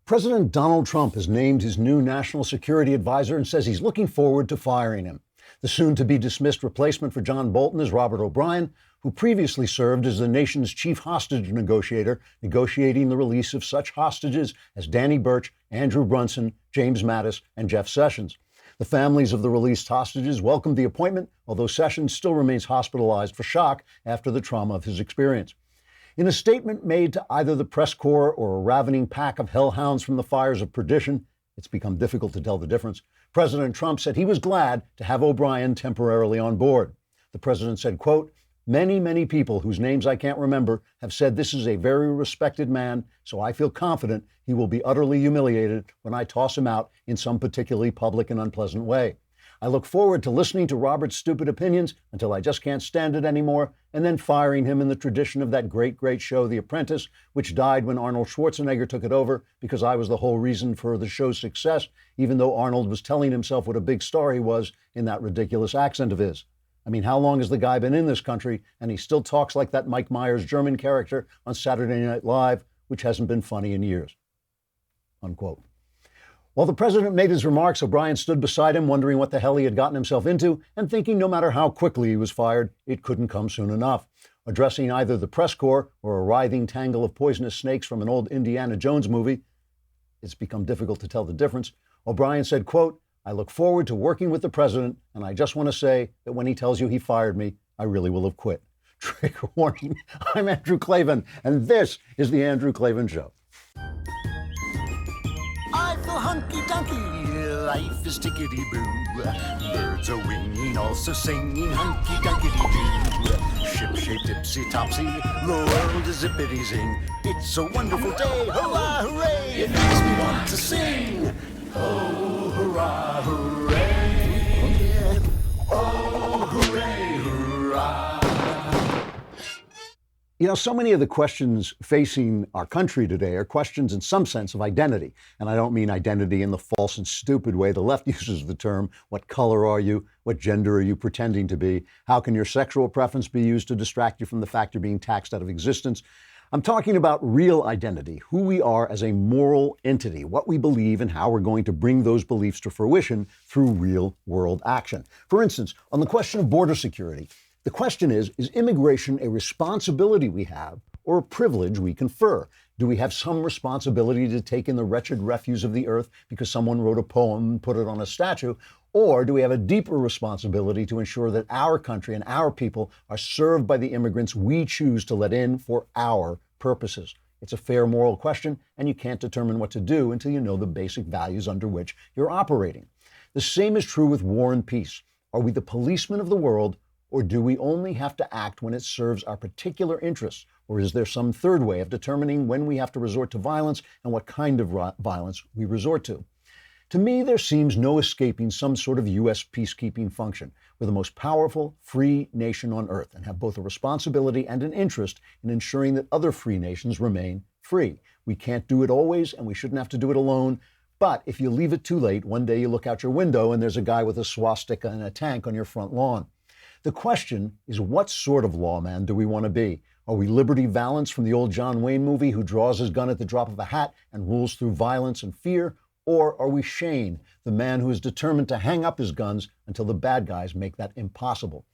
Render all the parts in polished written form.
President Donald Trump has named his new national security advisor and says he's looking forward to firing him. The soon-to-be-dismissed replacement for John Bolton is Robert O'Brien, who previously served as the nation's chief hostage negotiator, negotiating the release of such hostages as Danny Burch, Andrew Brunson, James Mattis, and Jeff Sessions. The families of the released hostages welcomed the appointment, although Sessions still remains hospitalized for shock after the trauma of his experience. In a statement made to either the press corps or a ravening pack of hellhounds from the fires of perdition, it's become difficult to tell the difference, President Trump said he was glad to have O'Brien temporarily on board. The president said, quote, many people whose names I can't remember have said this is a very respected man, so I feel confident he will be utterly humiliated when I toss him out in some particularly public and unpleasant way. I look forward to listening to Robert's stupid opinions until I just can't stand it anymore, and then firing him in the tradition of that great show, The Apprentice, which died when Arnold Schwarzenegger took it over because I was the whole reason for the show's success, even though Arnold was telling himself what a big star he was in that ridiculous accent of his. I mean, how long has the guy been in this country, and he still talks like that Mike Myers German character on Saturday Night Live, which hasn't been funny in years, unquote. While the president made his remarks, O'Brien stood beside him, wondering what the hell he had gotten himself into, and thinking no matter how quickly he was fired, it couldn't come soon enough. Addressing either the press corps or a writhing tangle of poisonous snakes from an old Indiana Jones movie, it's become difficult to tell the difference, O'Brien said, quote, I look forward to working with the president, and I just want to say that when he tells you he fired me, I really will have quit. Trigger warning, I'm Andrew Klavan, and this is The Andrew Klavan Show. I feel hunky-dunky, life is tickety-boo. Birds are winging, also singing hunky-dunky-doo. Ship-shaped, tipsy-topsy, the world is zippity-zing. It's a wonderful day, hurrah, hooray! It makes me want to sing. Oh, hurrah, hooray! Oh, hooray, hurrah! You know, so many of the questions facing our country today are questions in some sense of identity. And I don't mean identity in the false and stupid way the left uses the term. What color are you? What gender are you pretending to be? How can your sexual preference be used to distract you from the fact you're being taxed out of existence? I'm talking about real identity, who we are as a moral entity, what we believe and how we're going to bring those beliefs to fruition through real world action. For instance, on the question of border security, the question is immigration a responsibility we have or a privilege we confer? Do we have some responsibility to take in the wretched refuse of the earth because someone wrote a poem and put it on a statue? Or do we have a deeper responsibility to ensure that our country and our people are served by the immigrants we choose to let in for our purposes? It's a fair moral question, and you can't determine what to do until you know the basic values under which you're operating. The same is true with war and peace. Are we the policemen of the world, or do we only have to act when it serves our particular interests? Or is there some third way of determining when we have to resort to violence and what kind of violence we resort to? To me, there seems no escaping some sort of U.S. peacekeeping function. We're the most powerful, free nation on earth and have both a responsibility and an interest in ensuring that other free nations remain free. We can't do it always, and we shouldn't have to do it alone. But if you leave it too late, one day you look out your window and there's a guy with a swastika and a tank on your front lawn. The question is, what sort of lawman do we want to be? Are we Liberty Valance from the old John Wayne movie who draws his gun at the drop of a hat and rules through violence and fear? Or are we Shane, the man who is determined to hang up his guns until the bad guys make that impossible?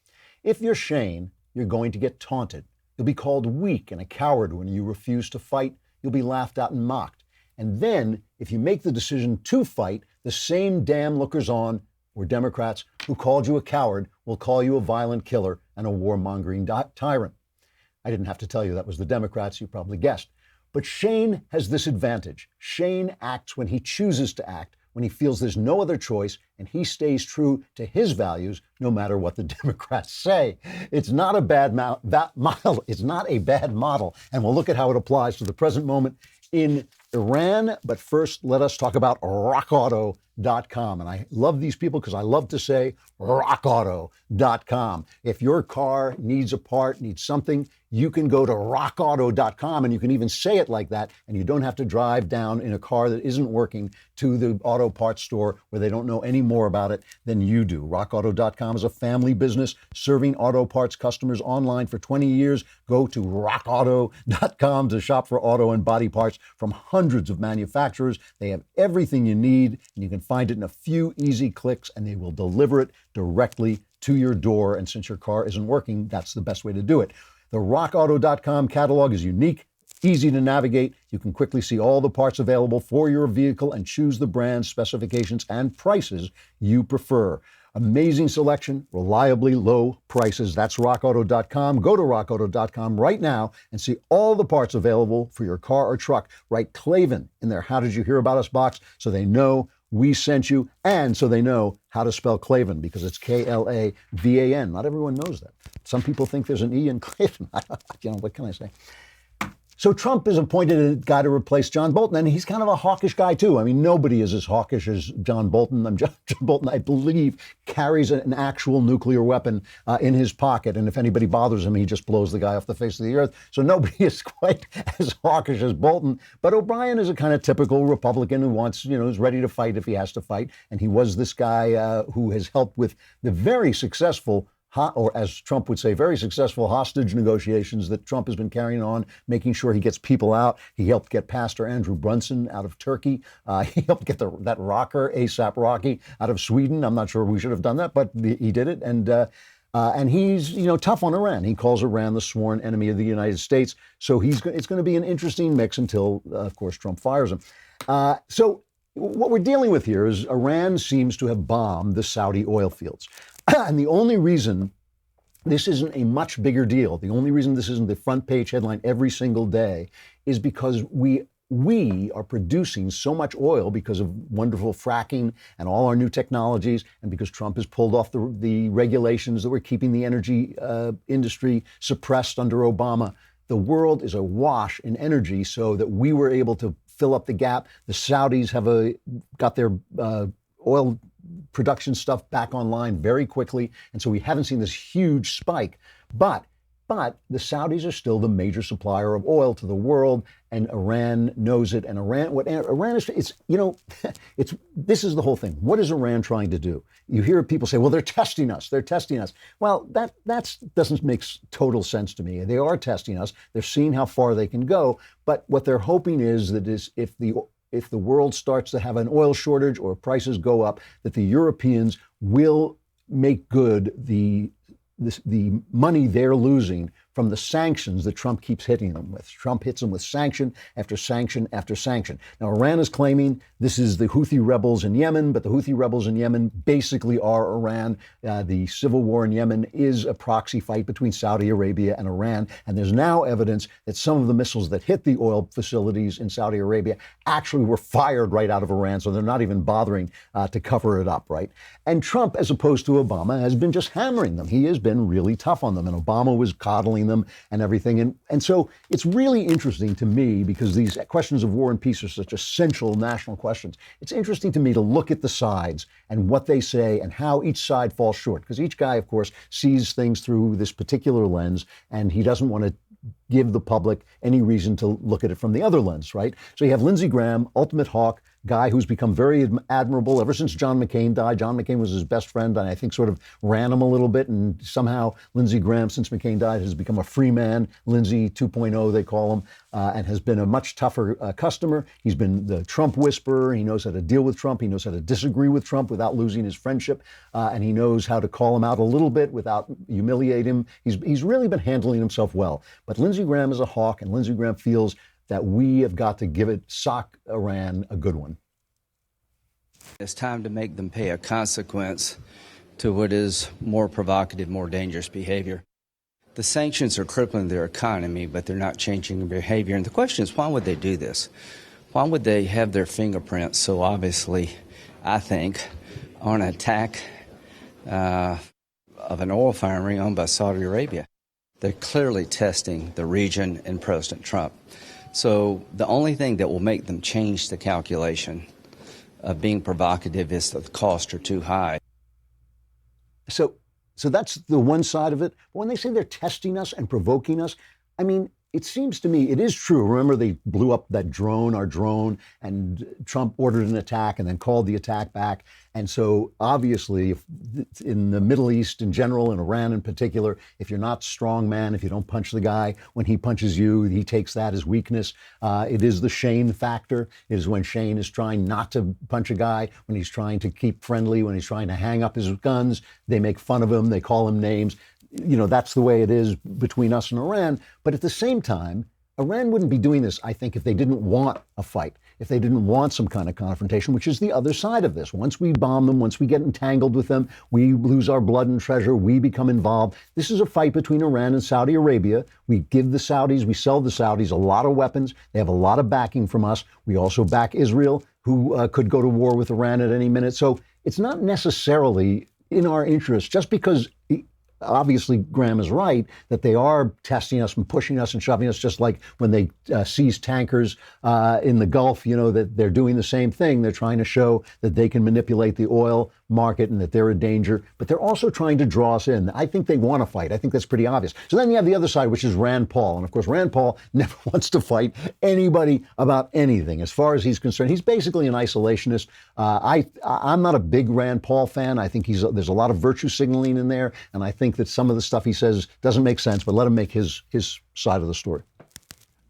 If you're Shane, you're going to get taunted. You'll be called weak and a coward when you refuse to fight. You'll be laughed at and mocked. And then, if you make the decision to fight, the same damn lookers-on or Democrats who called you a coward will call you a violent killer and a warmongering tyrant. I didn't have to tell you that was the Democrats, you probably guessed. But Shane has this advantage. Shane acts when he chooses to act, when he feels there's no other choice, and he stays true to his values no matter what the Democrats say. It's not a bad model. It's not a bad model. And we'll look at how it applies to the present moment in Iran. But first, let us talk about RockAuto.com. And I love these people because I love to say RockAuto.com. If your car needs a part, needs something, you can go to rockauto.com, and you can even say it like that, and you don't have to drive down in a car that isn't working to the auto parts store where they don't know any more about it than you do. RockAuto.com is a family business serving auto parts customers online for 20 years. Go to rockauto.com to shop for auto and body parts from hundreds of manufacturers. They have everything you need, and you can find it in a few easy clicks, and they will deliver it directly to your door. And since your car isn't working, that's the best way to do it. The rockauto.com catalog is unique, easy to navigate. You can quickly see all the parts available for your vehicle and choose the brands, specifications, and prices you prefer. Amazing selection, reliably low prices. That's rockauto.com. Go to rockauto.com right now and see all the parts available for your car or truck. Write Klavan in their How Did You Hear About Us box so they know we sent you, and so they know how to spell Klavan, because it's Klavan. Not everyone knows that. Some people think there's an E in Klavan. What can I say? So Trump has appointed a guy to replace John Bolton, and he's kind of a hawkish guy too. I mean, nobody is as hawkish as John Bolton. John Bolton, I believe, carries an actual nuclear weapon in his pocket, and if anybody bothers him, he just blows the guy off the face of the earth. So nobody is quite as hawkish as Bolton. But O'Brien is a kind of typical Republican who wants, is ready to fight if he has to fight, and he was this guy who has helped with the very successful, or as Trump would say, very successful hostage negotiations that Trump has been carrying on, making sure he gets people out. He helped get Pastor Andrew Brunson out of Turkey. He helped get that rocker, A$AP Rocky, out of Sweden. I'm not sure we should have done that, but he did it. And he's, tough on Iran. He calls Iran the sworn enemy of the United States. So it's going to be an interesting mix until, of course, Trump fires him. So what we're dealing with here is Iran seems to have bombed the Saudi oil fields. And the only reason this isn't a much bigger deal, the only reason this isn't the front page headline every single day, is because we are producing so much oil because of wonderful fracking and all our new technologies, and because Trump has pulled off the regulations that were keeping the energy industry suppressed under Obama. The world is awash in energy, so that we were able to fill up the gap. The Saudis have got their oil production stuff back online very quickly, and so we haven't seen this huge spike. But the Saudis are still the major supplier of oil to the world, and Iran knows it. And Iran is, this is the whole thing. What is Iran trying to do? You hear people say, well, they're testing us. They're testing us. Well, that doesn't make total sense to me. They are testing us. They're seeing how far they can go. But what they're hoping is that if the world starts to have an oil shortage or prices go up, that the Europeans will make good the money they're losing from the sanctions that Trump keeps hitting them with. Trump hits them with sanction after sanction after sanction. Now, Iran is claiming this is the Houthi rebels in Yemen, but the Houthi rebels in Yemen basically are Iran. The civil war in Yemen is a proxy fight between Saudi Arabia and Iran, and there's now evidence that some of the missiles that hit the oil facilities in Saudi Arabia actually were fired right out of Iran, so they're not even bothering to cover it up, right? And Trump, as opposed to Obama, has been just hammering them. He has been really tough on them, and Obama was coddling them and everything. And so it's really interesting to me, because these questions of war and peace are such essential national questions. It's interesting to me to look at the sides and what they say and how each side falls short, because each guy, of course, sees things through this particular lens, and he doesn't want to give the public any reason to look at it from the other lens, right? So you have Lindsey Graham, ultimate hawk, guy who's become very admirable ever since John McCain died. John McCain was his best friend, and I think sort of ran him a little bit. And somehow Lindsey Graham, since McCain died, has become a free man. Lindsey 2.0, they call him, and has been a much tougher customer. He's been the Trump whisperer. He knows how to deal with Trump. He knows how to disagree with Trump without losing his friendship. And he knows how to call him out a little bit without humiliate him. He's really been handling himself well. But Lindsey Graham is a hawk, and Lindsey Graham feels that we have got to sock Iran a good one. It's time to make them pay a consequence to what is more provocative, more dangerous behavior. The sanctions are crippling their economy, but they're not changing their behavior. And the question is, why would they do this? Why would they have their fingerprints so obviously, I think, on an attack of an oil refinery owned by Saudi Arabia? They're clearly testing the region and President Trump. So the only thing that will make them change the calculation of being provocative is that the costs are too high. So that's the one side of it. But when they say they're testing us and provoking us, I mean, it seems to me it is true. Remember, they blew up that drone, our drone, and Trump ordered an attack and then called the attack back. And so, obviously, if in the Middle East in general, and Iran in particular, if you're not strong man, if you don't punch the guy when he punches you, he takes that as weakness. It is the Shane factor. It is when Shane is trying not to punch a guy, when he's trying to keep friendly, when he's trying to hang up his guns. They make fun of him. They call him names. That's the way it is between us and Iran. But at the same time, Iran wouldn't be doing this, I think, if they didn't want a fight, if they didn't want some kind of confrontation, which is the other side of this. Once we bomb them, once we get entangled with them, we lose our blood and treasure, we become involved. This is a fight between Iran and Saudi Arabia. We give the Saudis, we sell the Saudis a lot of weapons. They have a lot of backing from us. We also back Israel, who could go to war with Iran at any minute. So it's not necessarily in our interest, just because obviously Graham is right, that they are testing us and pushing us and shoving us, just like when they seize tankers in the Gulf, that they're doing the same thing. They're trying to show that they can manipulate the oil market and that they're a danger, but they're also trying to draw us in. I think they want to fight. I think that's pretty obvious. So then you have the other side, which is Rand Paul. And of course, Rand Paul never wants to fight anybody about anything. As far as he's concerned, he's basically an isolationist. I'm not a big Rand Paul fan. I think there's a lot of virtue signaling in there. And I think that some of the stuff he says doesn't make sense, but let him make his side of the story.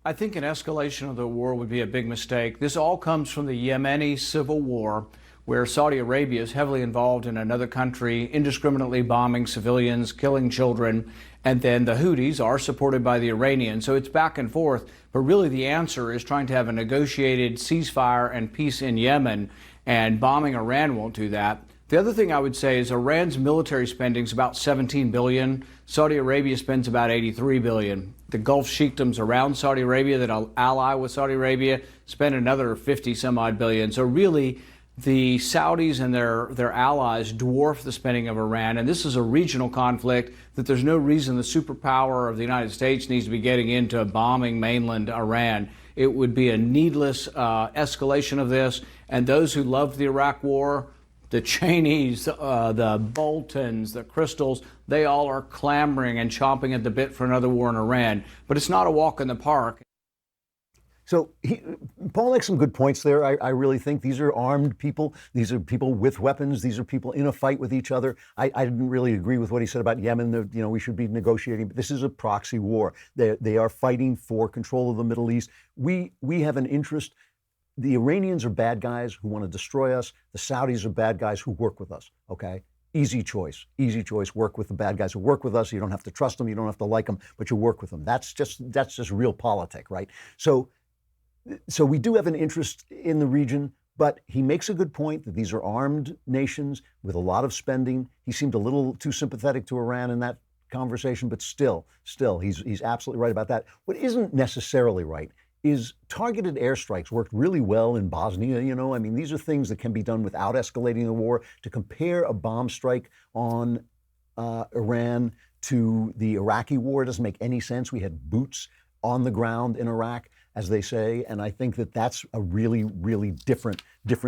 I think an escalation of the war would be a big mistake. This all comes from the Yemeni civil war, where Saudi Arabia is heavily involved in another country, indiscriminately bombing civilians, killing children, and then the Houthis are supported by the Iranians. So it's back and forth. But really the answer is trying to have a negotiated ceasefire and peace in Yemen, and bombing Iran won't do that. The other thing I would say is Iran's military spending is about $17 billion. Saudi Arabia spends about $83 billion. The Gulf sheikdoms around Saudi Arabia that ally with Saudi Arabia spend another 50 some odd billion. So really, the Saudis and their allies dwarf the spending of Iran, and this is a regional conflict that there's no reason the superpower of the United States needs to be getting into bombing mainland Iran. It would be a needless escalation of this, and those who loved the Iraq War, the Cheneys, the Boltons, the Crystals, they all are clamoring and chomping at the bit for another war in Iran. But it's not a walk in the park. So Paul makes some good points there. I really think these are armed people. These are people with weapons. These are people in a fight with each other. I didn't really agree with what he said about Yemen. That, we should be negotiating. But this is a proxy war. They are fighting for control of the Middle East. We have an interest. The Iranians are bad guys who want to destroy us. The Saudis are bad guys who work with us. Okay. Easy choice. Work with the bad guys who work with us. You don't have to trust them. You don't have to like them, but you work with them. That's just real politic, right? So we do have an interest in the region, but he makes a good point that these are armed nations with a lot of spending. He seemed a little too sympathetic to Iran in that conversation, but still, he's absolutely right about that. What isn't necessarily right is targeted airstrikes worked really well in Bosnia. These are things that can be done without escalating the war. To compare a bomb strike on Iran to the Iraqi war doesn't make any sense. We had boots on the ground in Iraq, as they say, and I think that that's a really, really different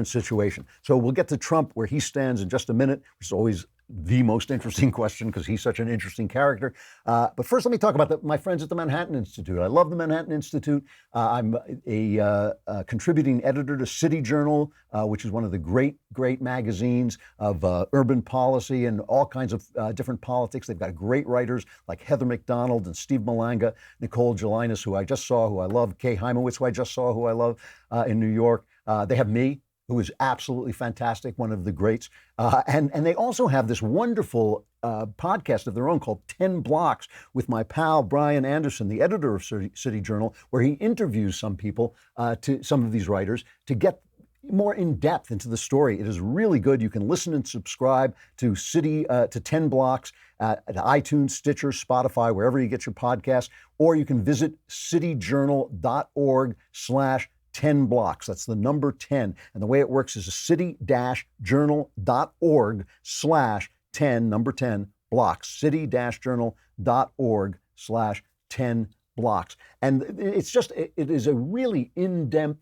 situation. So we'll get to Trump, where he stands, in just a minute, which is always the most interesting question because he's such an interesting character. But first, let me talk about my friends at the Manhattan Institute. I love the Manhattan Institute. I'm a contributing editor to City Journal, which is one of the great magazines of urban policy and all kinds of different politics. They've got great writers like Heather McDonald and Steve Malanga, Nicole Gelinas, who I just saw, who I love, Kay Heimowitz, who I just saw, who I love in New York. They have me, who is absolutely fantastic, one of the greats. And they also have this wonderful podcast of their own called 10 Blocks with my pal, Brian Anderson, the editor of City Journal, where he interviews some people, to some of these writers, to get more in depth into the story. It is really good. You can listen and subscribe to 10 Blocks at iTunes, Stitcher, Spotify, wherever you get your podcasts, or you can visit cityjournal.org/10 blocks. That's the number 10. And the way it works is city-journal.org/10, number 10 blocks, city-journal.org/10 blocks. And it is a really in-depth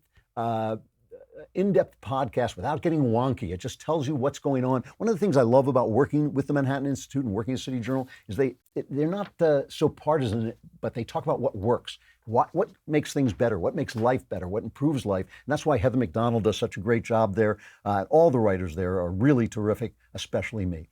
in-depth podcast without getting wonky. It just tells you what's going on. One of the things I love about working with the Manhattan Institute and working at City Journal is they're not so partisan, but they talk about what works. What makes things better? What makes life better? What improves life? And that's why Heather McDonald does such a great job there. All the writers there are really terrific, especially me.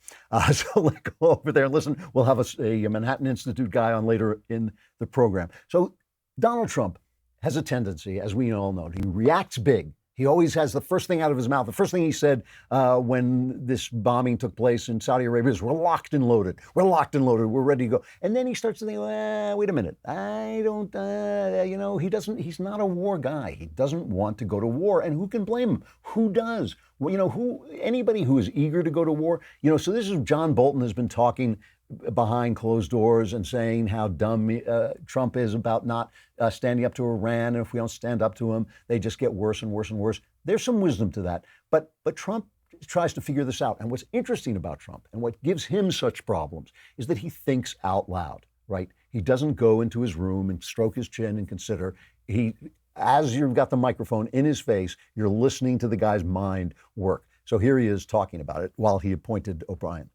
So let's go over there and listen. We'll have a Manhattan Institute guy on later in the program. So Donald Trump has a tendency, as we all know, he reacts big. He always has the first thing out of his mouth. The first thing he said when this bombing took place in Saudi Arabia is, we're locked and loaded. We're locked and loaded. We're ready to go. And then he starts to think, wait a minute. I don't, he's not a war guy. He doesn't want to go to war. And who can blame him? Who does? Well, anybody who is eager to go to war, so this is John Bolton has been talking behind closed doors and saying how dumb Trump is about not standing up to Iran. And if we don't stand up to him, they just get worse and worse and worse. There's some wisdom to that. But Trump tries to figure this out. And what's interesting about Trump and what gives him such problems is that he thinks out loud, right? He doesn't go into his room and stroke his chin and consider. As you've got the microphone in his face, you're listening to the guy's mind work. So here he is talking about it while he appointed O'Brien.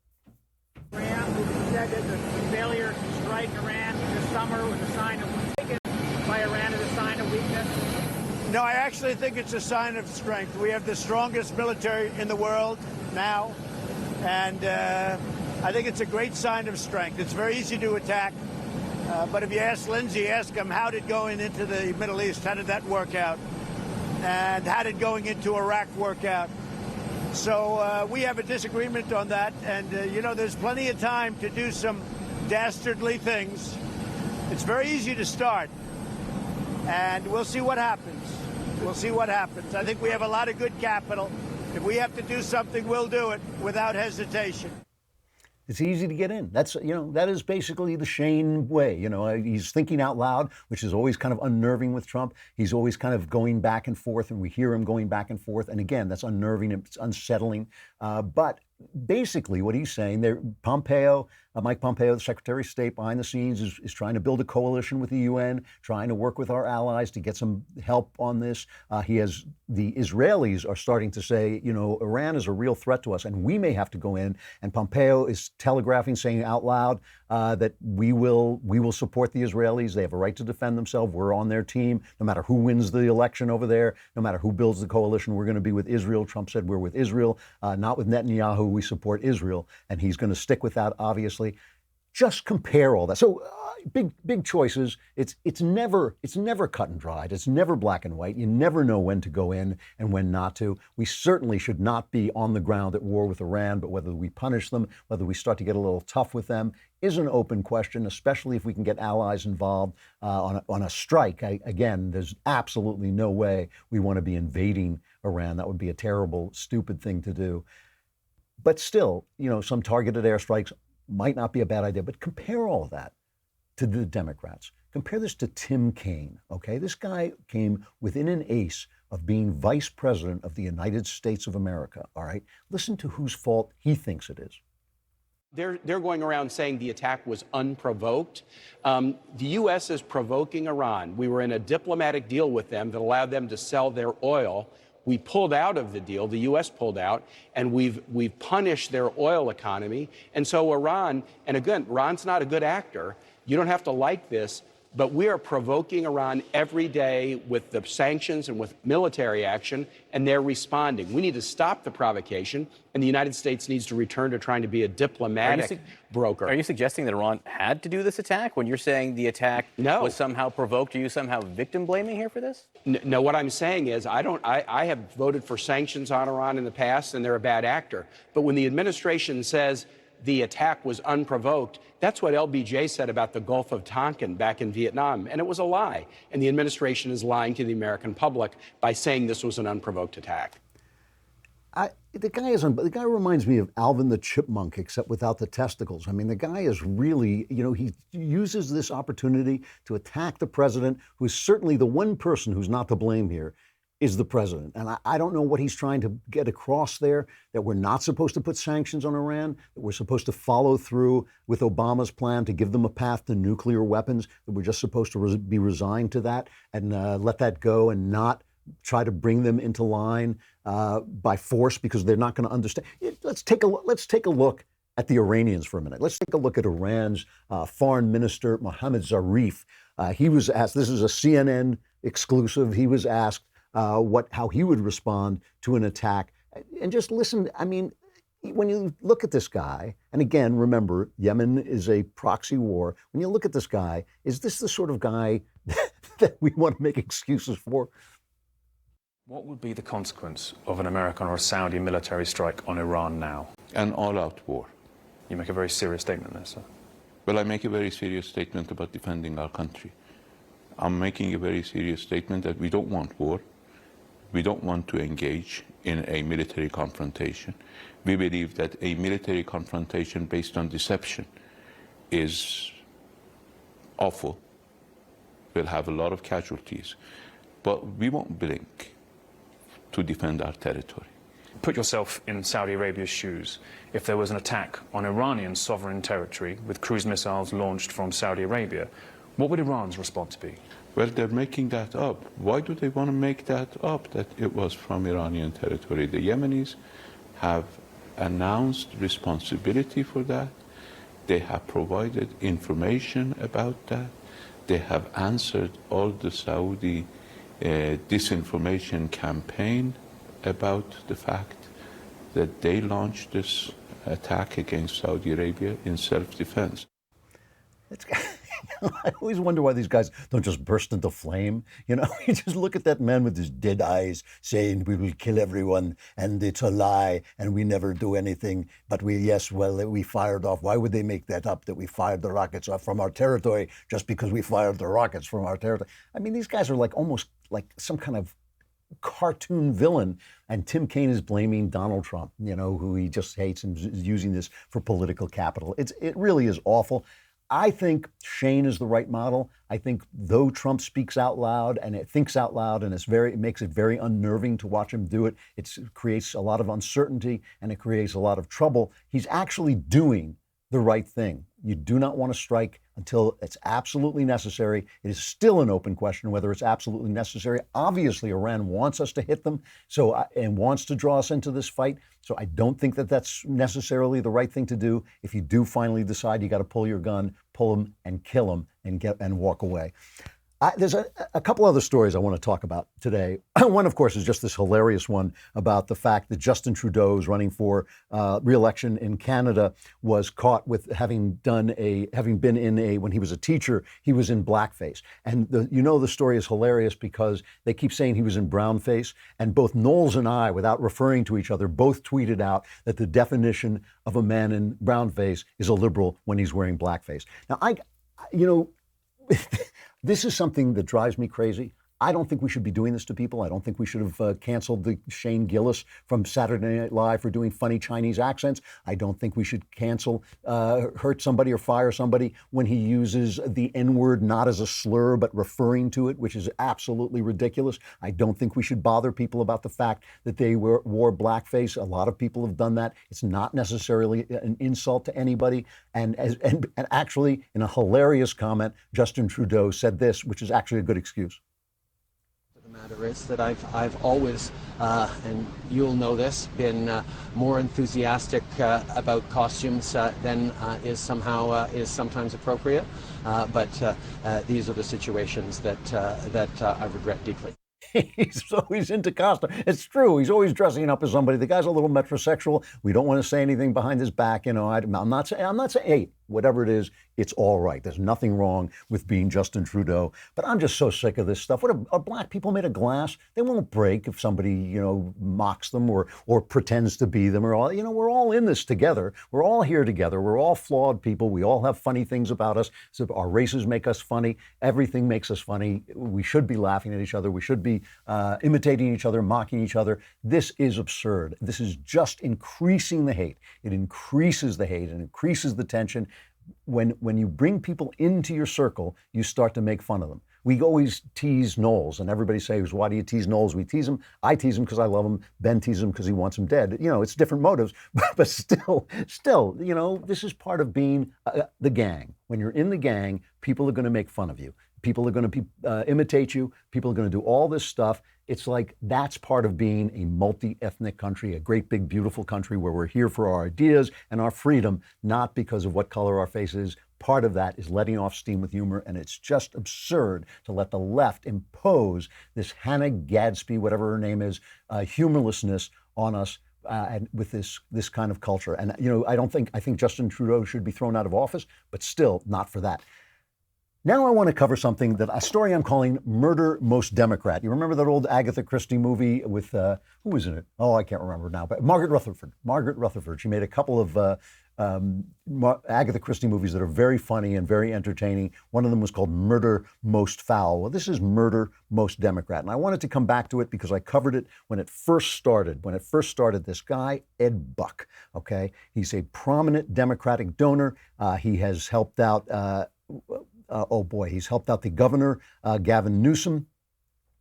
Said that the failure to strike Iran this summer was a sign of weakness by Iran as a sign of weakness? No, I actually think it's a sign of strength. We have the strongest military in the world now, and I think it's a great sign of strength. It's very easy to attack, but if you ask Lindsey, ask him how did going into the Middle East, how did that work out? And how did going into Iraq work out? So we have a disagreement on that, and there's plenty of time to do some dastardly things. It's very easy to start, and we'll see what happens. We'll see what happens. I think we have a lot of good capital. If we have to do something, we'll do it without hesitation. It's easy to get in. That is basically the Shane way. He's thinking out loud, which is always kind of unnerving with Trump. He's always kind of going back and forth, and we hear him going back and forth. And again, that's unnerving. It's unsettling. But basically what he's saying there, Mike Pompeo, the Secretary of State behind the scenes, is trying to build a coalition with the UN, trying to work with our allies to get some help on this. The Israelis are starting to say, Iran is a real threat to us and we may have to go in. And Pompeo is telegraphing, saying out loud that we will support the Israelis. They have a right to defend themselves. We're on their team. No matter who wins the election over there, no matter who builds the coalition, we're going to be with Israel. Trump said we're with Israel, not with Netanyahu. We support Israel. And he's going to stick with that, obviously. Just compare all that. So big choices. It's never cut and dried. It's never black and white. You never know when to go in and when not to. We certainly should not be on the ground at war with Iran, but whether we punish them, whether we start to get a little tough with them, is an open question, especially if we can get allies involved on a strike. Again, there's absolutely no way we want to be invading Iran. That would be a terrible, stupid thing to do. But still, some targeted airstrikes might not be a bad idea. But compare all of that to the Democrats. Compare this to Tim Kaine, okay? This guy came within an ace of being vice president of the United States of America, all right? Listen to whose fault he thinks it is. They're going around saying the attack was unprovoked. The U.S. is provoking Iran. We were in a diplomatic deal with them that allowed them to sell their oil. We pulled out of the deal, the U.S. pulled out, and we've punished their oil economy. And so Iran, and again, Iran's not a good actor. You don't have to like this, but we are provoking Iran every day with the sanctions and with military action, and they're responding. We need to stop the provocation, and the United States needs to return to trying to be a diplomatic broker. Are you suggesting that Iran had to do this attack when you're saying the attack was somehow provoked? Are you somehow victim blaming here for this? No, what I'm saying is I have voted for sanctions on Iran in the past, and they're a bad actor. But when the administration says the attack was unprovoked, that's what LBJ said about the Gulf of Tonkin back in Vietnam, and it was a lie. And the administration is lying to the American public by saying this was an unprovoked attack. The guy reminds me of Alvin the Chipmunk, except without the testicles. I mean, the guy is really, he uses this opportunity to attack the president, who is certainly the one person who's not to blame here, is the president. And I don't know what he's trying to get across there, that we're not supposed to put sanctions on Iran, that we're supposed to follow through with Obama's plan to give them a path to nuclear weapons, that we're just supposed to be resigned to that and let that go and not try to bring them into line by force because they're not going to understand. Let's take a look at the Iranians for a minute. Let's take a look at Iran's foreign minister, Mohammad Zarif. He was asked, this is a CNN exclusive, he was asked how he would respond to an attack. And just listen, I mean, when you look at this guy, and again, remember, Yemen is a proxy war. When you look at this guy, is this the sort of guy that we want to make excuses for? What would be the consequence of an American or a Saudi military strike on Iran now? An all-out war. You make a very serious statement there, sir. Well, I make a very serious statement about defending our country. I'm making a very serious statement that we don't want war. We don't want to engage in a military confrontation. We believe that a military confrontation based on deception is awful. We'll have a lot of casualties, but we won't blink to defend our territory. Put yourself in Saudi Arabia's shoes. If there was an attack on Iranian sovereign territory with cruise missiles launched from Saudi Arabia, what would Iran's response be? Well, they're making that up. Why do they want to make that up, that it was from Iranian territory? The Yemenis have announced responsibility for that. They have provided information about that. They have answered all the Saudi disinformation campaign about the fact that they launched this attack against Saudi Arabia in self-defense. I always wonder why these guys don't just burst into flame. You just look at that man with his dead eyes saying we will kill everyone and it's a lie and we never do anything. But we fired off. Why would they make that up, that we fired the rockets off from our territory just because we fired the rockets from our territory? I mean, these guys are almost like some kind of cartoon villain, and Tim Kaine is blaming Donald Trump, who he just hates and is using this for political capital. It really is awful. I think Shane is the right model. I think though Trump speaks out loud and it thinks out loud and it makes it very unnerving to watch him do it. It creates a lot of uncertainty and it creates a lot of trouble. He's actually doing the right thing. You do not want to strike until it's absolutely necessary. It is still an open question whether it's absolutely necessary. Obviously, Iran wants us to hit them and wants to draw us into this fight. So I don't think that that's necessarily the right thing to do. If you do finally decide you got to pull your gun, pull them and kill them and walk away. There's a couple other stories I want to talk about today. One, of course, is just this hilarious one about the fact that Justin Trudeau is running for re-election in Canada, was caught with having been when he was a teacher, he was in blackface. And the story is hilarious because they keep saying he was in brownface. And both Knowles and I, without referring to each other, both tweeted out that the definition of a man in brownface is a liberal when he's wearing blackface. Now, this is something that drives me crazy. I don't think we should be doing this to people. I don't think we should have canceled the Shane Gillis from Saturday Night Live for doing funny Chinese accents. I don't think we should hurt somebody or fire somebody when he uses the N-word not as a slur but referring to it, which is absolutely ridiculous. I don't think we should bother people about the fact that they wore blackface. A lot of people have done that. It's not necessarily an insult to anybody. And actually, in a hilarious comment, Justin Trudeau said this, which is actually a good excuse. Matter is that I've always, and you'll know this, been more enthusiastic about costumes than is sometimes appropriate. But these are the situations that I regret deeply. He's always into costume. It's true. He's always dressing up as somebody. The guy's a little metrosexual. We don't want to say anything behind his back. I'm not saying, hey, whatever it is, it's all right. There's nothing wrong with being Justin Trudeau. But I'm just so sick of this stuff. What are black people made of glass? They won't break if somebody, mocks them or pretends to be them. We're all in this together. We're all here together. We're all flawed people. We all have funny things about us. So our races make us funny. Everything makes us funny. We should be laughing at each other. We should be imitating each other, mocking each other. This is absurd. This is just increasing the hate. It increases the hate and increases the tension. When you bring people into your circle, you start to make fun of them. We always tease Knowles, and everybody says, why do you tease Knowles? We tease him. I tease him because I love him. Ben teases him because he wants him dead. It's different motives, but still, this is part of being the gang. When you're in the gang, people are going to make fun of you. People are going to imitate you. People are going to do all this stuff. It's like that's part of being a multi-ethnic country, a great, big, beautiful country where we're here for our ideas and our freedom, not because of what color our face is. Part of that is letting off steam with humor, and it's just absurd to let the left impose this Hannah Gadsby, whatever her name is, humorlessness on us and with this kind of culture. And, you know, I think Justin Trudeau should be thrown out of office, but still not for that. Now I want to cover something a story I'm calling Murder Most Democrat. You remember that old Agatha Christie movie with, who was in it? Oh, I can't remember now, but Margaret Rutherford. Margaret Rutherford. She made a couple of Agatha Christie movies that are very funny and very entertaining. One of them was called Murder Most Foul. Well, this is Murder Most Democrat. And I wanted to come back to it because I covered it when it first started. When it first started, this guy, Ed Buck, okay? He's a prominent Democratic donor. He has helped out, he's helped out the governor, Gavin Newsom.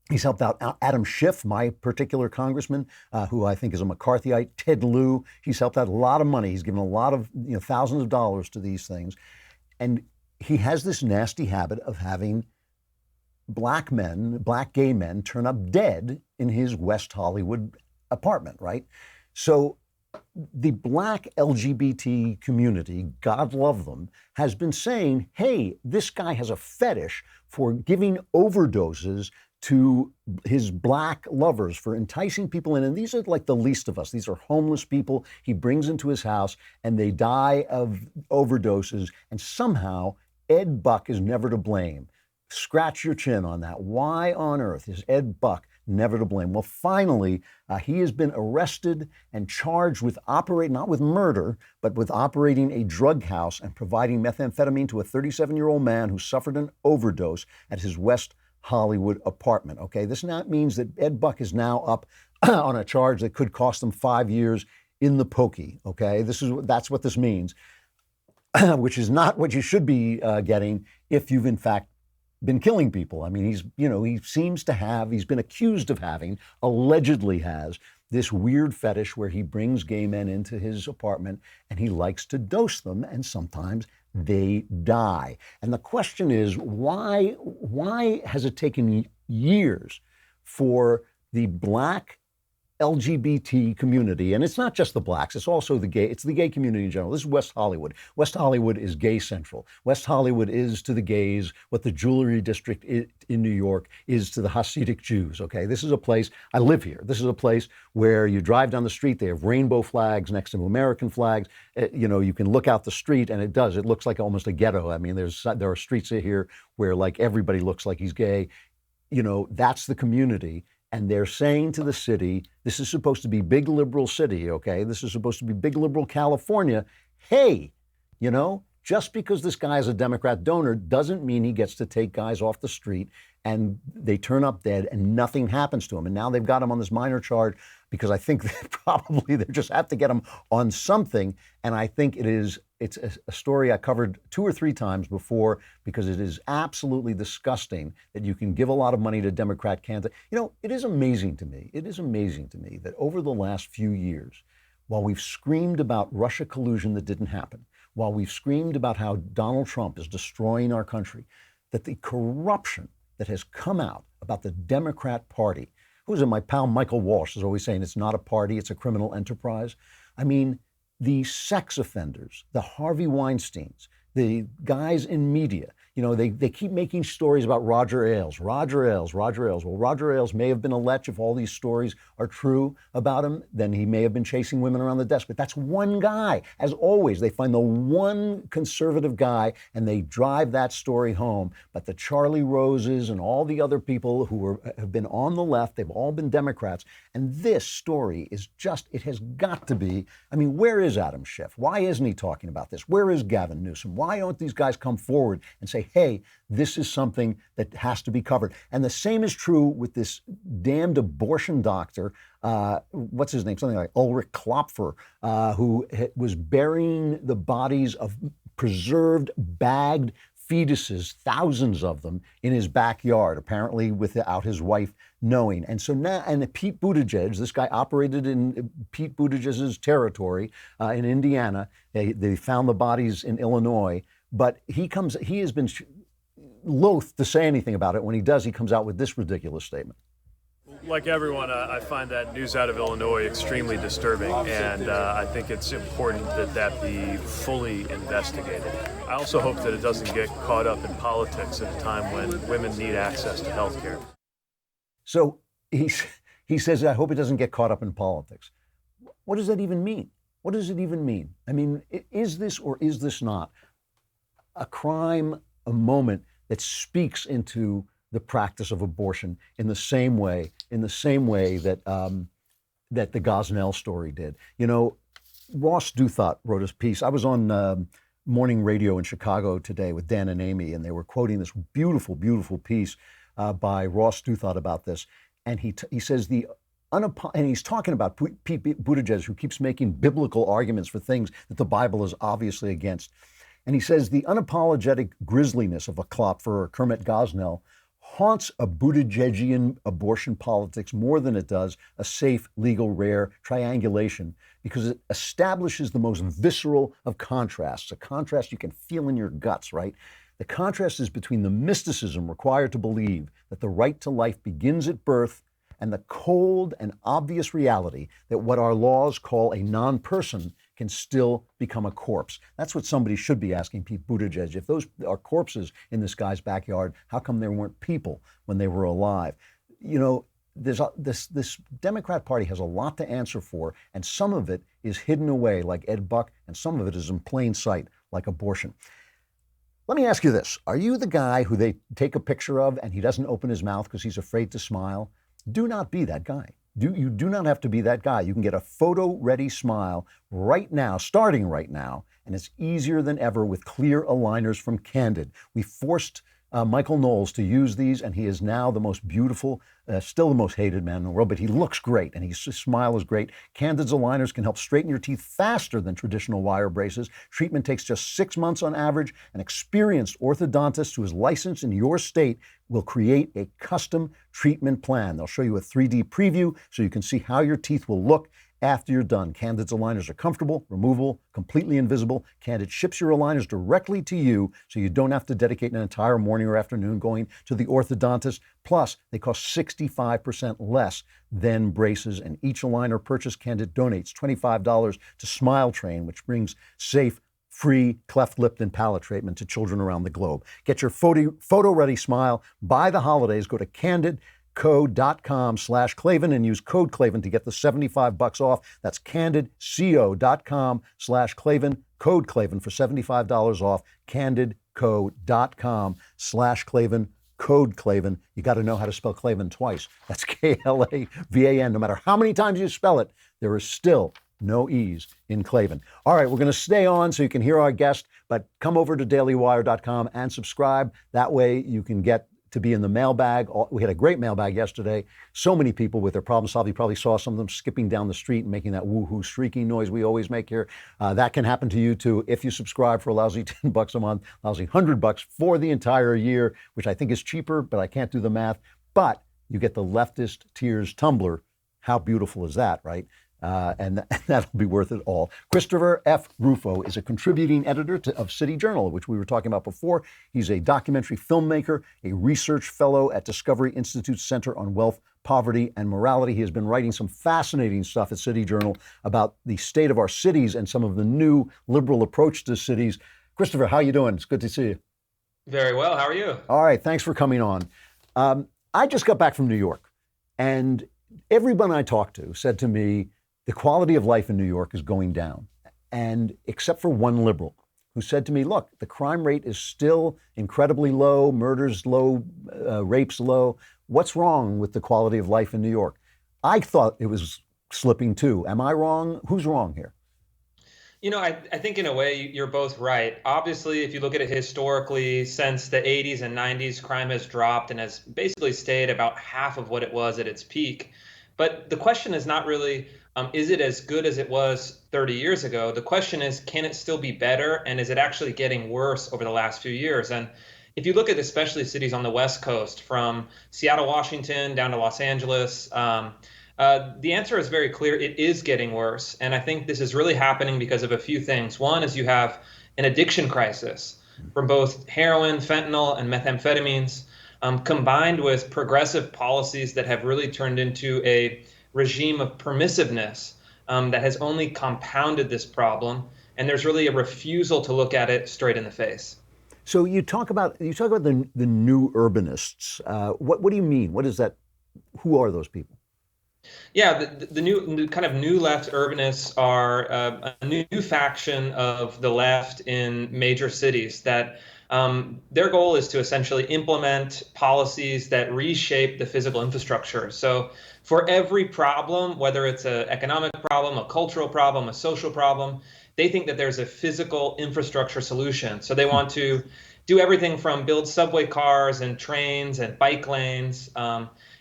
He's helped out Adam Schiff, my particular congressman, who I think is a McCarthyite, Ted Lieu. He's helped out a lot of money. He's given a lot of, thousands of dollars to these things. And he has this nasty habit of having black gay men turn up dead in his West Hollywood apartment, right? So the black LGBT community, God love them, has been saying, hey, this guy has a fetish for giving overdoses to his black lovers, for enticing people in. And these are like the least of us. These are homeless people he brings into his house and they die of overdoses. And somehow Ed Buck is never to blame. Scratch your chin on that. Why on earth is Ed Buck never to blame? Well, finally, he has been arrested and charged with not with murder, but with operating a drug house and providing methamphetamine to a 37-year-old man who suffered an overdose at his West Hollywood apartment. Okay, this now means that Ed Buck is now up on a charge that could cost him 5 years in the pokey. Okay, that's what this means, which is not what you should be getting if you've in fact been killing people. I mean, he's been accused of having, allegedly has, this weird fetish where he brings gay men into his apartment and he likes to dose them, and sometimes they die. And the question is, why has it taken years for the black LGBT community, and it's not just the blacks, it's also the gay community in general. This is West Hollywood. West Hollywood is gay central. West Hollywood is to the gays what the jewelry district in New York is to the Hasidic Jews, okay? This is a place, I live here. This is a place where you drive down the street, they have rainbow flags next to American flags. You can look out the street and it looks like almost a ghetto. I mean, there are streets here where like everybody looks like he's gay. That's the community. And they're saying to the city, this is supposed to be big liberal city, okay? This is supposed to be big liberal California. Hey, just because this guy is a Democrat donor doesn't mean he gets to take guys off the street and they turn up dead and nothing happens to him. And now they've got him on this minor charge because I think they just have to get him on something. And I think it's a story I covered 2 or 3 times before, because it is absolutely disgusting that you can give a lot of money to Democrat candidates. It is amazing to me. It is amazing to me that over the last few years, while we've screamed about Russia collusion that didn't happen, while we've screamed about how Donald Trump is destroying our country, that the corruption that has come out about the Democrat Party, my pal Michael Walsh is always saying it's not a party, it's a criminal enterprise. I mean, the sex offenders, the Harvey Weinsteins, the guys in media, they keep making stories about Roger Ailes. Well, Roger Ailes may have been a lech. If all these stories are true about him, then he may have been chasing women around the desk. But that's one guy. As always, they find the one conservative guy and they drive that story home. But the Charlie Roses and all the other people who have been on the left, they've all been Democrats. And this story is it has got to be, where is Adam Schiff? Why isn't he talking about this? Where is Gavin Newsom? Why don't these guys come forward and say, hey, this is something that has to be covered? And the same is true with this damned abortion doctor, what's his name? Something like Ulrich Klopfer, who was burying the bodies of preserved, bagged fetuses, thousands of them, in his backyard, apparently without his wife knowing. And so now, and Pete Buttigieg, this guy operated in Pete Buttigieg's territory in Indiana. They found the bodies in Illinois, but he has been loath to say anything about it. When he does, he comes out with this ridiculous statement. Like everyone, I find that news out of Illinois extremely disturbing, and I think it's important that that be fully investigated. I also hope that it doesn't get caught up in politics at a time when women need access to health care. So he says, I hope it doesn't get caught up in politics. What does that even mean? What does it even mean? I mean, is this or is this not a crime, a moment that speaks into the practice of abortion in the same way that that the Gosnell story did? You know, Ross Douthat wrote a piece. I was on morning radio in Chicago today with Dan and Amy, and they were quoting this beautiful, beautiful piece by Ross Douthat about this. And he says and he's talking about Pete Buttigieg, who keeps making biblical arguments for things that the Bible is obviously against. And he says the unapologetic grisliness of a Klopfer or Kermit Gosnell haunts a Buttigiegian abortion politics more than it does a safe, legal, rare triangulation, because it establishes the most visceral of contrasts, a contrast you can feel in your guts, right? The contrast is between the mysticism required to believe that the right to life begins at birth and the cold and obvious reality that what our laws call a non-person can still become a corpse. That's what somebody should be asking Pete Buttigieg. If those are corpses in this guy's backyard, how come there weren't people when they were alive? You know, this Democrat Party has a lot to answer for, and some of it is hidden away like Ed Buck, and some of it is in plain sight like abortion. Let me ask you this. Are you the guy who they take a picture of and he doesn't open his mouth because he's afraid to smile? Do not be that guy. You do not have to be that guy. You can get a photo-ready smile right now, starting right now, and it's easier than ever with clear aligners from Candid. We forced Michael Knowles to use these, and he is now the most beautiful, still the most hated man in the world, but he looks great, and his smile is great. Candid's aligners can help straighten your teeth faster than traditional wire braces. Treatment takes just 6 months on average. An experienced orthodontist who is licensed in your state will create a custom treatment plan. They'll show you a 3D preview so you can see how your teeth will look after you're done. Candid's aligners are comfortable, removable, completely invisible. Candid ships your aligners directly to you so you don't have to dedicate an entire morning or afternoon going to the orthodontist. Plus, they cost 65% less than braces, and each aligner purchase Candid donates $25 to Smile Train, which brings safe, free cleft lip and palate treatment to children around the globe. Get your photo-ready smile by the holidays. Go to candidco.com/Klavan and use code Klavan to get the $75 off. That's candidco.com/Klavan, code Klavan for $75 off. candidco.com/Klavan, code Klavan. You got to know how to spell Klavan twice. That's Klavan. No matter how many times you spell it, there is still no E's in Klavan. All right, we're going to stay on so you can hear our guest, but come over to dailywire.com and subscribe. That way you can get to be in the mailbag. We had a great mailbag yesterday. So many people with their problem solved. You probably saw some of them skipping down the street and making that woohoo shrieking noise we always make here. That can happen to you too if you subscribe for a lousy $10 a month, lousy $100 for the entire year, which I think is cheaper, but I can't do the math. But you get the Leftist Tears tumbler. How beautiful is that, right? And that'll be worth it all. Christopher F. Rufo is a contributing editor of City Journal, which we were talking about before. He's a documentary filmmaker, a research fellow at Discovery Institute's Center on Wealth, Poverty, and Morality. He has been writing some fascinating stuff at City Journal about the state of our cities and some of the new liberal approach to cities. Christopher, how you doing? It's good to see you. Very well. How are you? All right. Thanks for coming on. I just got back from New York, and everyone I talked to said to me, the quality of life in New York is going down. And except for one liberal who said to me, look, the crime rate is still incredibly low, murders low, rapes low. What's wrong with the quality of life in New York? I thought it was slipping too. Am I wrong? Who's wrong here? You know, I think in a way you're both right. Obviously, if you look at it historically, since the 80s and 90s, crime has dropped and has basically stayed about half of what it was at its peak. But the question is not really, is it as good as it was 30 years ago? The question is, can it still be better? And is it actually getting worse over the last few years? And if you look at especially cities on the West Coast, from Seattle, Washington, down to Los Angeles, the answer is very clear. It is getting worse. And I think this is really happening because of a few things. One is you have an addiction crisis. from both heroin, fentanyl, and methamphetamines, combined with progressive policies that have really turned into a regime of permissiveness that has only compounded this problem. And there's really a refusal to look at it straight in the face. So you talk about the new urbanists. What do you mean? What is that? Who are those people? Yeah, the new kind of new left urbanists are a new faction of the left in major cities that their goal is to essentially implement policies that reshape the physical infrastructure. So for every problem, whether it's an economic problem, a cultural problem, a social problem, they think that there's a physical infrastructure solution. So they want to do everything from build subway cars and trains and bike lanes.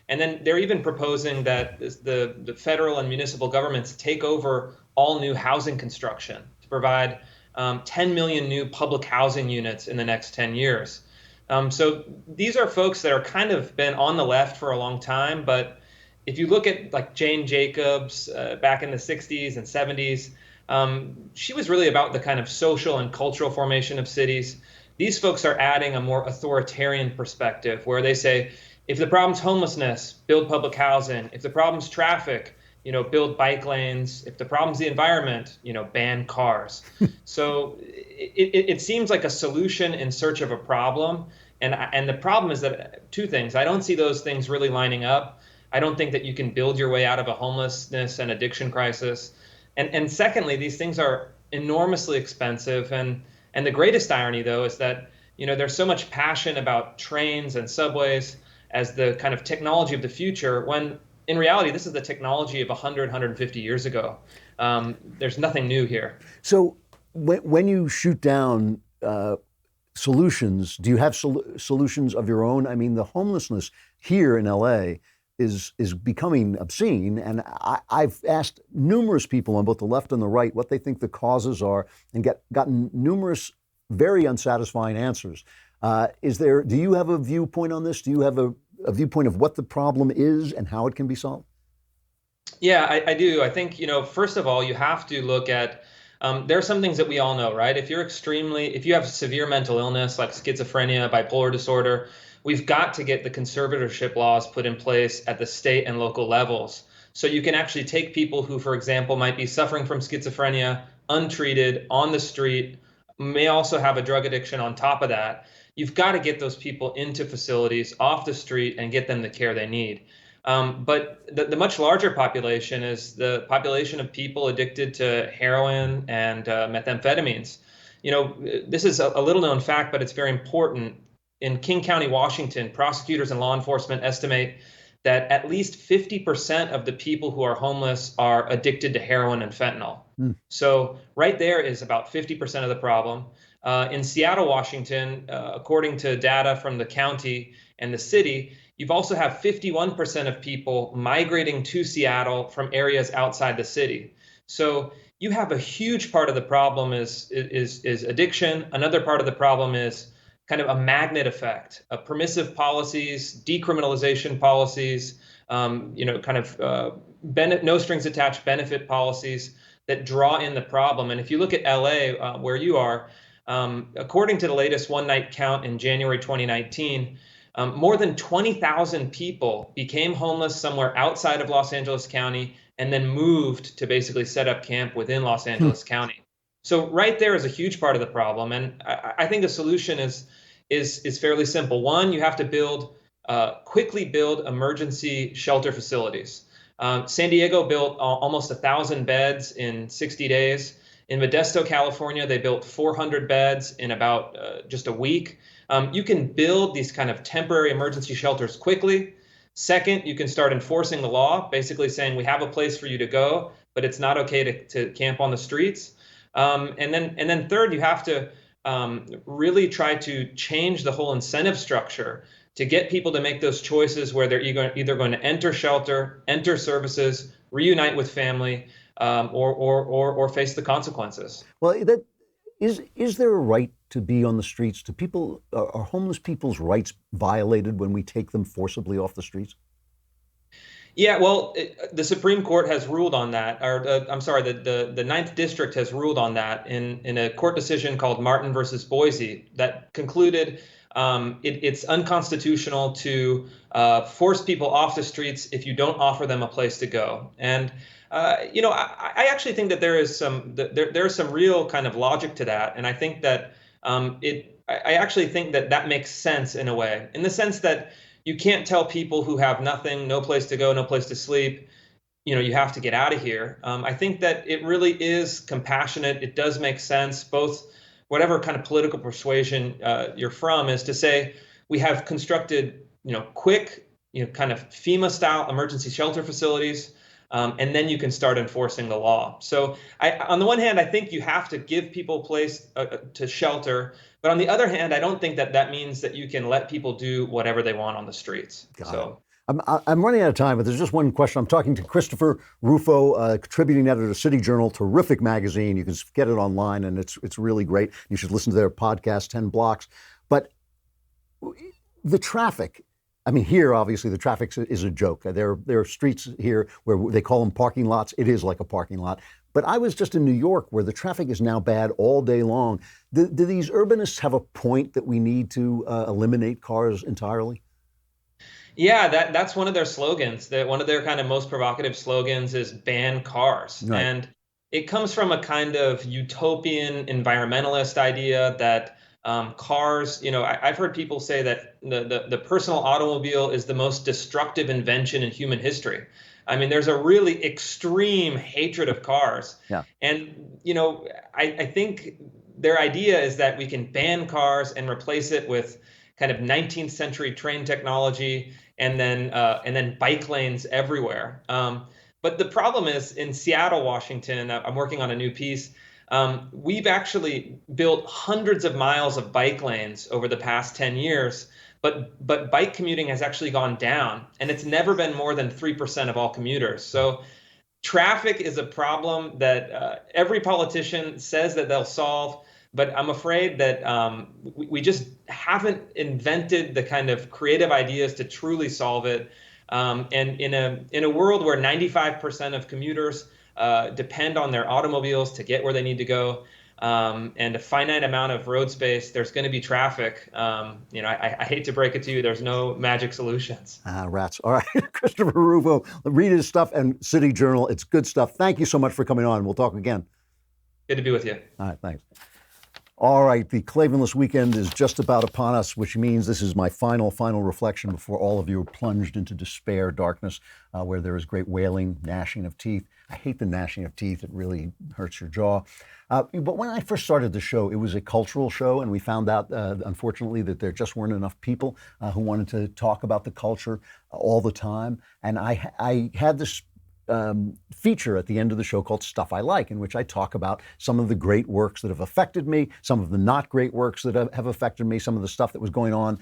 And then they're even proposing that the federal and municipal governments take over all new housing construction to provide 10 million new public housing units in the next 10 years. So these are folks that are kind of been on the left for a long time. But if you look at like Jane Jacobs back in the 60s and 70s, she was really about the kind of social and cultural formation of cities. These folks are adding a more authoritarian perspective where they say, if the problem's homelessness, build public housing. If the problem's traffic, build bike lanes. If the problem's the environment, ban cars. So it seems like a solution in search of a problem. And the problem is that two things. I don't see those things really lining up. I don't think that you can build your way out of a homelessness and addiction crisis. And secondly, these things are enormously expensive. And the greatest irony, though, is that, there's so much passion about trains and subways as the kind of technology of the future, when in reality, this is the technology of 100, 150 years ago. There's nothing new here. So when you shoot down solutions, do you have solutions of your own? I mean, the homelessness here in LA is becoming obscene. And I've asked numerous people on both the left and the right what they think the causes are and gotten numerous very unsatisfying answers. Do you have a viewpoint on this? Do you have a viewpoint of what the problem is and how it can be solved? Yeah, I do. I think, first of all, you have to look at, there are some things that we all know, right? If you have severe mental illness like schizophrenia, bipolar disorder, we've got to get the conservatorship laws put in place at the state and local levels. So you can actually take people who, for example, might be suffering from schizophrenia, untreated, on the street, may also have a drug addiction on top of that. You've got to get those people into facilities, off the street, and get them the care they need. But the much larger population is the population of people addicted to heroin and methamphetamines. This is a little known fact, but it's very important. In King County, Washington, prosecutors and law enforcement estimate that at least 50% of the people who are homeless are addicted to heroin and fentanyl. So right there is about 50% of the problem. In Seattle, Washington, according to data from the county and the city, you've also have 51% of people migrating to Seattle from areas outside the city. So you have a huge part of the problem is addiction. Another part of the problem is kind of a magnet effect of permissive policies, decriminalization policies, no strings attached benefit policies that draw in the problem. And if you look at LA, where you are, according to the latest one-night count in January 2019, more than 20,000 people became homeless somewhere outside of Los Angeles County and then moved to basically set up camp within Los Angeles County. So right there is a huge part of the problem. And I think the solution is fairly simple. One, you have to quickly build emergency shelter facilities. San Diego built almost 1,000 beds in 60 days. In Modesto, California, they built 400 beds in about just a week. You can build these kind of temporary emergency shelters quickly. Second, you can start enforcing the law, basically saying we have a place for you to go, but it's not okay to camp on the streets. And then third, you have to really try to change the whole incentive structure to get people to make those choices where they're either going to enter shelter, enter services, reunite with family, or face the consequences. Well, is there a right to be on the streets? Are homeless people's rights violated when we take them forcibly off the streets? Yeah, well, the Supreme Court has ruled on that, or I'm sorry, the Ninth District has ruled on that in a court decision called Martin versus Boise that concluded it's unconstitutional to force people off the streets if you don't offer them a place to go. And I actually think that there's some real kind of logic to that, and I think that I actually think that that makes sense in a way, in the sense that you can't tell people who have nothing, no place to go, no place to sleep, you have to get out of here. I think that it really is compassionate. It does make sense, both whatever kind of political persuasion you're from, is to say we have constructed, quick, kind of FEMA-style emergency shelter facilities, and then you can start enforcing the law. So on the one hand, I think you have to give people a place to shelter. But on the other hand, I don't think that that means that you can let people do whatever they want on the streets. I'm running out of time, but there's just one question. I'm talking to Christopher Rufo, contributing editor to City Journal, terrific magazine. You can get it online, and it's really great. You should listen to their podcast, 10 Blocks. But the traffic, here, obviously, the traffic is a joke. There are streets here where they call them parking lots. It is like a parking lot. But I was just in New York, where the traffic is now bad all day long. Do these urbanists have a point that we need to eliminate cars entirely? Yeah, that's one of their slogans. That one of their kind of most provocative slogans is ban cars. Right. And it comes from a kind of utopian environmentalist idea that cars, I've heard people say that the personal automobile is the most destructive invention in human history. There's a really extreme hatred of cars. Yeah. And, I think their idea is that we can ban cars and replace it with kind of 19th century train technology and then bike lanes everywhere. But the problem is, in Seattle, Washington, I'm working on a new piece. We've actually built hundreds of miles of bike lanes over the past 10 years. But bike commuting has actually gone down, and it's never been more than 3% of all commuters. So traffic is a problem that every politician says that they'll solve, but I'm afraid that we just haven't invented the kind of creative ideas to truly solve it. And in a world where 95% of commuters depend on their automobiles to get where they need to go, and a finite amount of road space, there's going to be traffic. I hate to break it to you, there's no magic solutions. Rats. All right, Christopher Rufo, read his stuff and City Journal. It's good stuff. Thank you so much for coming on. We'll talk again. Good to be with you. All right, thanks. All right, the Klavanless weekend is just about upon us, which means this is my final reflection before all of you are plunged into despair, darkness, where there is great wailing, gnashing of teeth. I hate the gnashing of teeth. It really hurts your jaw. But when I first started the show, it was a cultural show, and we found out, unfortunately, that there just weren't enough people who wanted to talk about the culture all the time. And I had this feature at the end of the show called Stuff I Like, in which I talk about some of the great works that have affected me, some of the not great works that have affected me, some of the stuff that was going on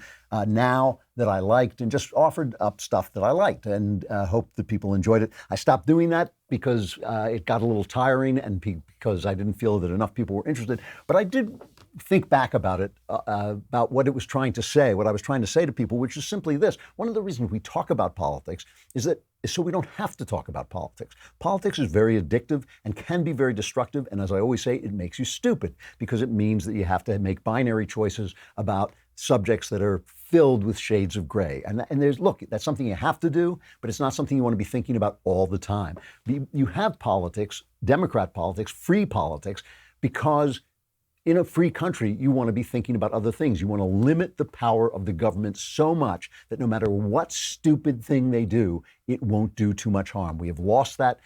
now that I liked, and just offered up stuff that I liked and hoped that people enjoyed it. I stopped doing that because it got a little tiring and because I didn't feel that enough people were interested. But I did think back about it, about what it was trying to say, what I was trying to say to people, which is simply this. One of the reasons we talk about politics is so we don't have to talk about politics. Politics is very addictive and can be very destructive. And as I always say, it makes you stupid because it means that you have to make binary choices about subjects that are filled with shades of gray. And look, that's something you have to do, but it's not something you want to be thinking about all the time. You have politics, Democrat politics, free politics, because in a free country, you want to be thinking about other things. You want to limit the power of the government so much that no matter what stupid thing they do, it won't do too much harm. We have lost that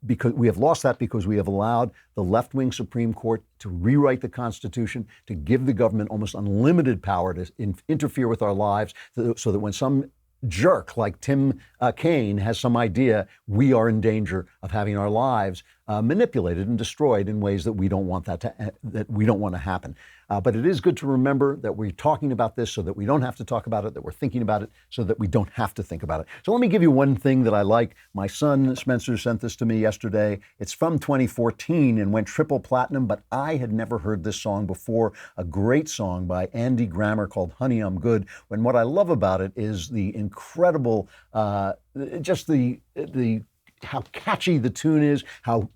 because we have allowed the left-wing Supreme Court to rewrite the Constitution, to give the government almost unlimited power to interfere with our lives, so that when some jerk like Tim Kaine has some idea, we are in danger of having our lives manipulated and destroyed in ways that we don't want that we don't want to happen. But it is good to remember that we're talking about this so that we don't have to talk about it, that we're thinking about it so that we don't have to think about it. So let me give you one thing that I like. My son Spencer sent this to me yesterday. It's from 2014 and went triple platinum, but I had never heard this song before. A great song by Andy Grammer called Honey, I'm Good. When what I love about it is the incredible, just the how catchy the tune is, how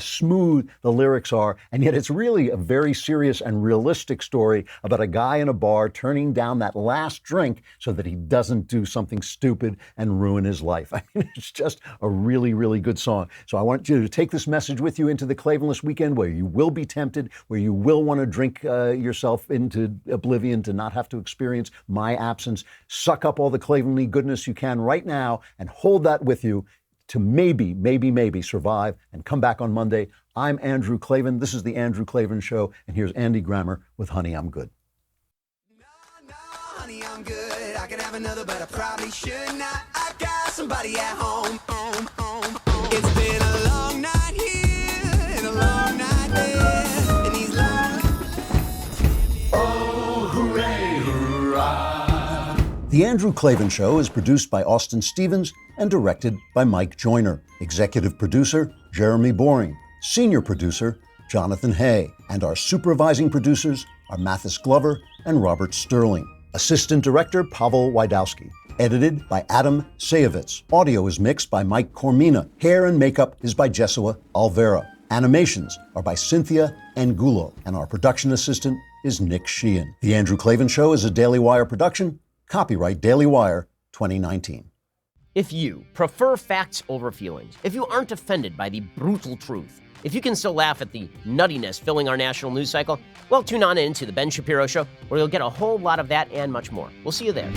smooth the lyrics are, and yet it's really a very serious and realistic story about a guy in a bar turning down that last drink so that he doesn't do something stupid and ruin his life. I mean, it's just a really, really good song. So I want you to take this message with you into the Klavanless weekend, where you will be tempted, where you will want to drink yourself into oblivion to not have to experience my absence. Suck up all the Klavanly goodness you can right now and hold that with you to maybe survive and come back on Monday. I'm Andrew Klavan. This is the Andrew Klavan Show, and here's Andy Grammer with Honey, I'm Good. No, honey, I'm good. I could have another, but I probably should not. I got somebody at home. It's been a long night here and a long night there, and these long... Oh, hooray, hurrah. The Andrew Klavan Show is produced by Austin Stevens and directed by Mike Joyner. Executive producer, Jeremy Boring. Senior producer, Jonathan Hay. And our supervising producers are Mathis Glover and Robert Sterling. Assistant director, Pavel Wydowski. Edited by Adam Sayevitz. Audio is mixed by Mike Cormina. Hair and makeup is by Jesua Alvera. Animations are by Cynthia Angulo. And our production assistant is Nick Sheehan. The Andrew Klavan Show is a Daily Wire production. Copyright Daily Wire 2019. If you prefer facts over feelings, if you aren't offended by the brutal truth, if you can still laugh at the nuttiness filling our national news cycle, well, tune on in to The Ben Shapiro Show, where you'll get a whole lot of that and much more. We'll see you there.